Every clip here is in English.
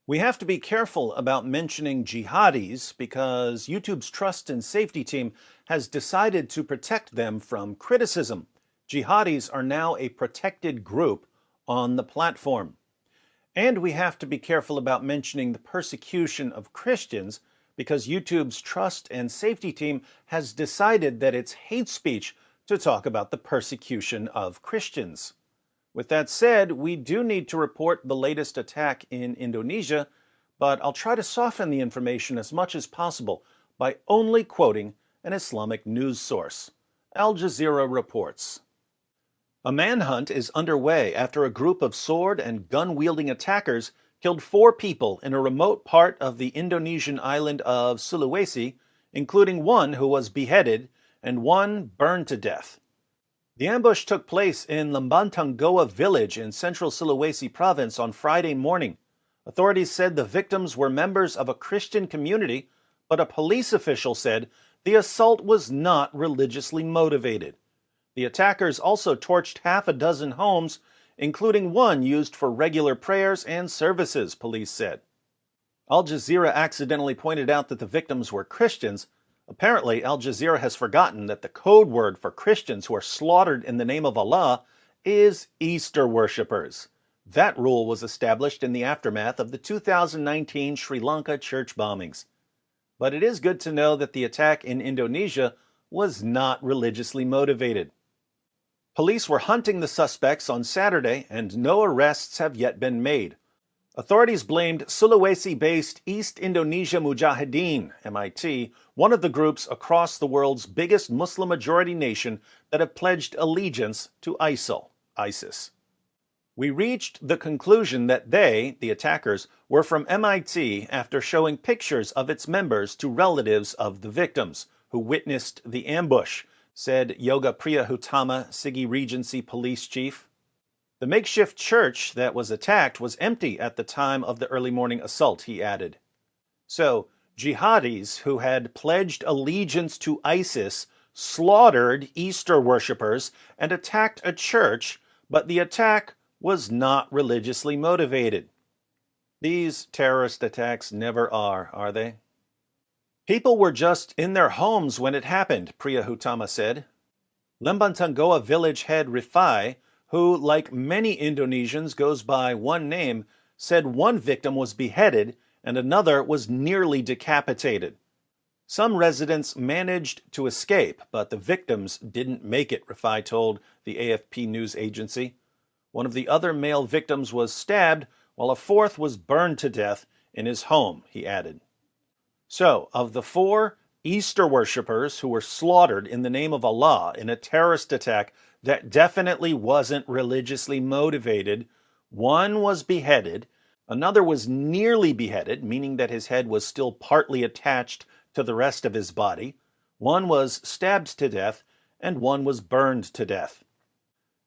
We have to be careful about mentioning jihadis because YouTube's trust and safety team has decided to protect them from criticism. Jihadis are now a protected group on the platform. And we have to be careful about mentioning the persecution of Christians because YouTube's trust and safety team has decided that it's hate speech to talk about the persecution of Christians. With that said, we do need to report the latest attack in Indonesia, but I'll try to soften the information as much as possible by only quoting an Islamic news source. Al Jazeera reports. A manhunt is underway after a group of sword and gun-wielding attackers killed 4 people in a remote part of the Indonesian island of Sulawesi, including one who was beheaded and one burned to death. The ambush took place in Lembantanggoa village in central Sulawesi province on Friday morning. Authorities said the victims were members of a Christian community, but a police official said the assault was not religiously motivated. The attackers also torched half a dozen homes, including one used for regular prayers and services, police said. Al Jazeera accidentally pointed out that the victims were Christians. Apparently, Al Jazeera has forgotten that the code word for Christians who are slaughtered in the name of Allah is Easter worshippers. That rule was established in the aftermath of the 2019 Sri Lanka church bombings. But it is good to know that the attack in Indonesia was not religiously motivated. Police were hunting the suspects on Saturday, and no arrests have yet been made. Authorities blamed Sulawesi-based East Indonesia Mujahideen, MIT, one of the groups across the world's biggest Muslim-majority nation that have pledged allegiance to ISIS. We reached the conclusion that they, the attackers, were from MIT after showing pictures of its members to relatives of the victims who witnessed the ambush, said Yoga Priyahutama, Sigi Regency police chief. The makeshift church that was attacked was empty at the time of the early morning assault, he added. So, jihadis who had pledged allegiance to ISIS slaughtered Easter worshippers and attacked a church, but the attack was not religiously motivated. These terrorist attacks never are they? People were just in their homes when it happened, Priyahutama said. Lembantanggoa village head Rifai, who, like many Indonesians, goes by one name, said one victim was beheaded and another was nearly decapitated. Some residents managed to escape, but the victims didn't make it, Rifai told the AFP news agency. One of the other male victims was stabbed, while a fourth was burned to death in his home, he added. So, of the 4 Easter worshippers who were slaughtered in the name of Allah in a terrorist attack that definitely wasn't religiously motivated, one was beheaded, another was nearly beheaded, meaning that his head was still partly attached to the rest of his body, one was stabbed to death, and one was burned to death.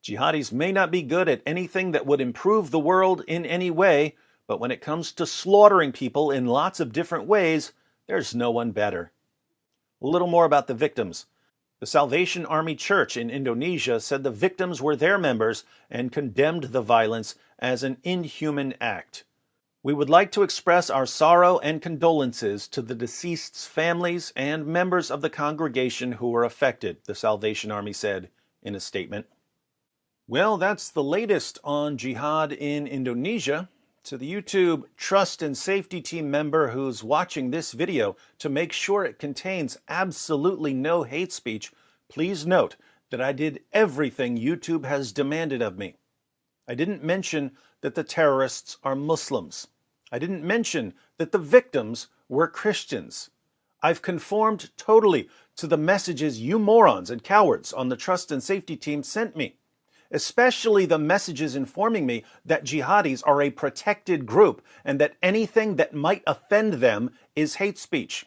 Jihadis may not be good at anything that would improve the world in any way, but when it comes to slaughtering people in lots of different ways, there's no one better. A little more about the victims. The Salvation Army Church in Indonesia said the victims were their members and condemned the violence as an inhuman act. We would like to express our sorrow and condolences to the deceased's families and members of the congregation who were affected, the Salvation Army said in a statement. Well, that's the latest on jihad in Indonesia. To the YouTube Trust and Safety Team member who's watching this video, to make sure it contains absolutely no hate speech, please note that I did everything YouTube has demanded of me. I didn't mention that the terrorists are Muslims. I didn't mention that the victims were Christians. I've conformed totally to the messages you morons and cowards on the Trust and Safety Team sent me, especially the messages informing me that jihadis are a protected group and that anything that might offend them is hate speech.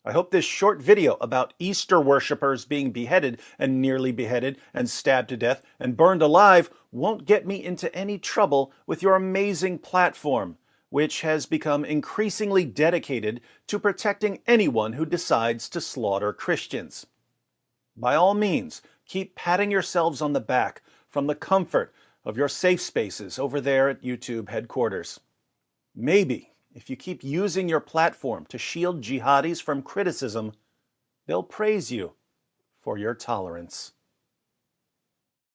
I hope this short video about Easter worshippers being beheaded and nearly beheaded and stabbed to death and burned alive won't get me into any trouble with your amazing platform, which has become increasingly dedicated to protecting anyone who decides to slaughter Christians. By all means, keep patting yourselves on the back from the comfort of your safe spaces over there at YouTube headquarters. Maybe if you keep using your platform to shield jihadis from criticism, they'll praise you for your tolerance.